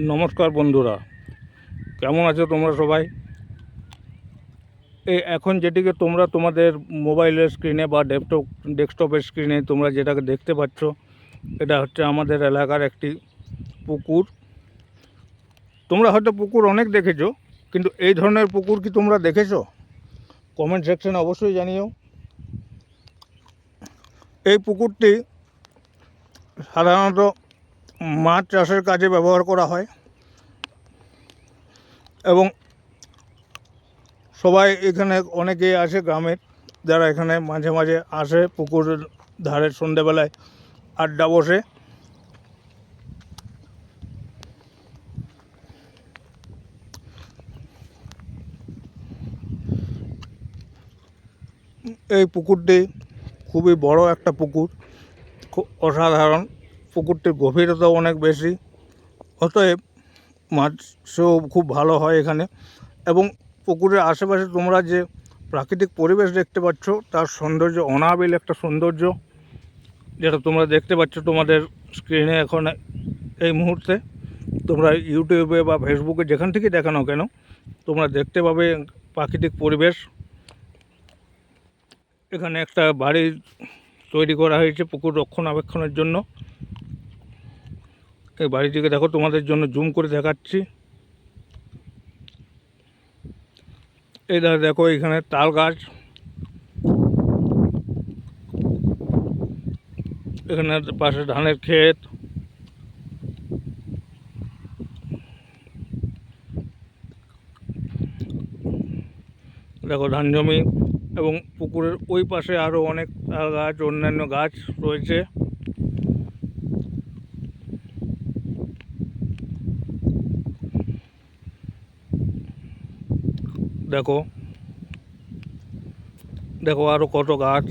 নমস্কার বন্ধুরা, কেমন আছো তোমরা সবাই? এই এখন যেটিকে তোমরা তোমাদের মোবাইলের স্ক্রিনে বা ডেস্কটপের স্ক্রিনে তোমরা যেটাকে দেখতে পাচ্ছ, এটা হচ্ছে আমাদের এলাকার একটি পুকুর। তোমরা হয়তো পুকুর অনেক দেখেছো, কিন্তু এই ধরনের পুকুর কি তোমরা দেখেছো? কমেন্ট সেকশনে অবশ্যই জানিও। এই পুকুরটি সাধারণত মাছ চাষের কাজে ব্যবহার করা হয় এবং সবাই এখানে অনেকেই আসে গ্রামের, যারা এখানে মাঝে মাঝে আসে পুকুরের ধারে সন্ধেবেলায় আড্ডা বসে। এই পুকুরটি খুবই বড় একটা পুকুর, খুব অসাধারণ। পুকুরটির গভীরতাও অনেক বেশি, অতএব মাছও খুব ভালো হয় এখানে। এবং পুকুরের আশেপাশে তোমরা যে প্রাকৃতিক পরিবেশ দেখতে পাচ্ছ, তার সৌন্দর্য অনাবিল একটা সৌন্দর্য, যেটা তোমরা দেখতে পাচ্ছ তোমাদের স্ক্রিনে এখন এই মুহূর্তে। তোমরা ইউটিউবে বা ফেসবুকে যেখান থেকে দেখানো কেন, তোমরা দেখতে পাবে প্রাকৃতিক পরিবেশ। এখানে একটা বাড়ি তৈরি করা হয়েছে পুকুর রক্ষণাবেক্ষণের জন্য। এই বাড়িটিকে দেখো, তোমাদের জন্য জুম করে দেখাচ্ছি। এই দেখো, এখানে তাল গাছ, এখানে পাশে ধানের ক্ষেত, দেখো ধান জমি, এবং পুকুরের ওই পাশে আরও অনেক তাল গাছ, অন্যান্য গাছ রয়েছে। দেখো দেখো আরও কত গাছ,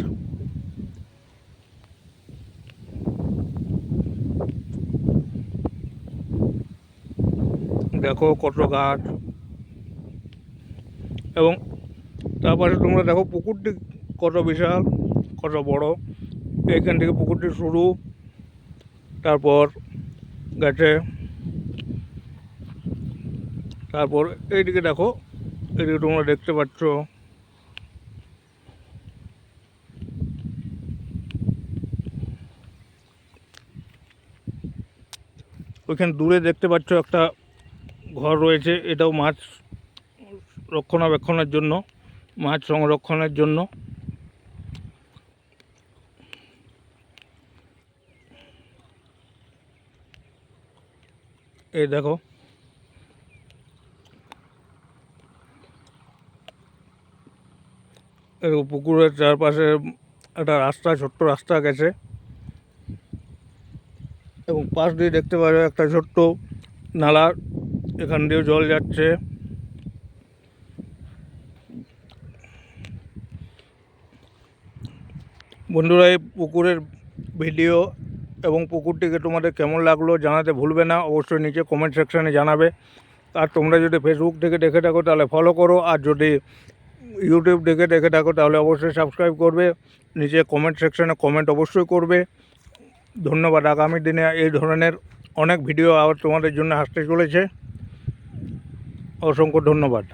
দেখো কত গাছ। এবং তারপরে তোমরা দেখো পুকুরটি কত বিশাল, কত বড়। এইখান থেকে পুকুরটি শুরু, তারপর গেছে, তারপর এইদিকে দেখো, এইদিকে তোমরা দেখতে পাচ্ছ ওইখানে দূরে দেখতে পাচ্ছ একটা ঘর রয়েছে, এটাও মাছ রক্ষণাবেক্ষণের জন্য, মাছ সংরক্ষণের জন্য। এই দেখো, পুকুরের চারপাশে একটা রাস্তা, ছোট্ট রাস্তা গেছে, এবং পাশ দিয়ে দেখতে পাবে একটা ছোট্ট নালা, এখান দিয়েও জল যাচ্ছে। বন্ধুরা, এই পুকুরের ভিডিও এবং পুকুরটিকে তোমাদের কেমন লাগলো জানাতে ভুলবে না, অবশ্যই নিচে কমেন্ট সেকশানে জানাবে। আর তোমরা যদি ফেসবুক থেকে দেখে থাকো তাহলে ফলো করো, আর যদি ইউটিউব দেখে থাকো তাহলে অবশ্যই সাবস্ক্রাইব করবে। নিচে কমেন্ট সেকশানে কমেন্ট অবশ্যই করবে। ধন্যবাদ। আগামী দিনে এই ধরনের অনেক ভিডিও আবার তোমাদের জন্য আসতে চলেছে। অসংখ্য ধন্যবাদ।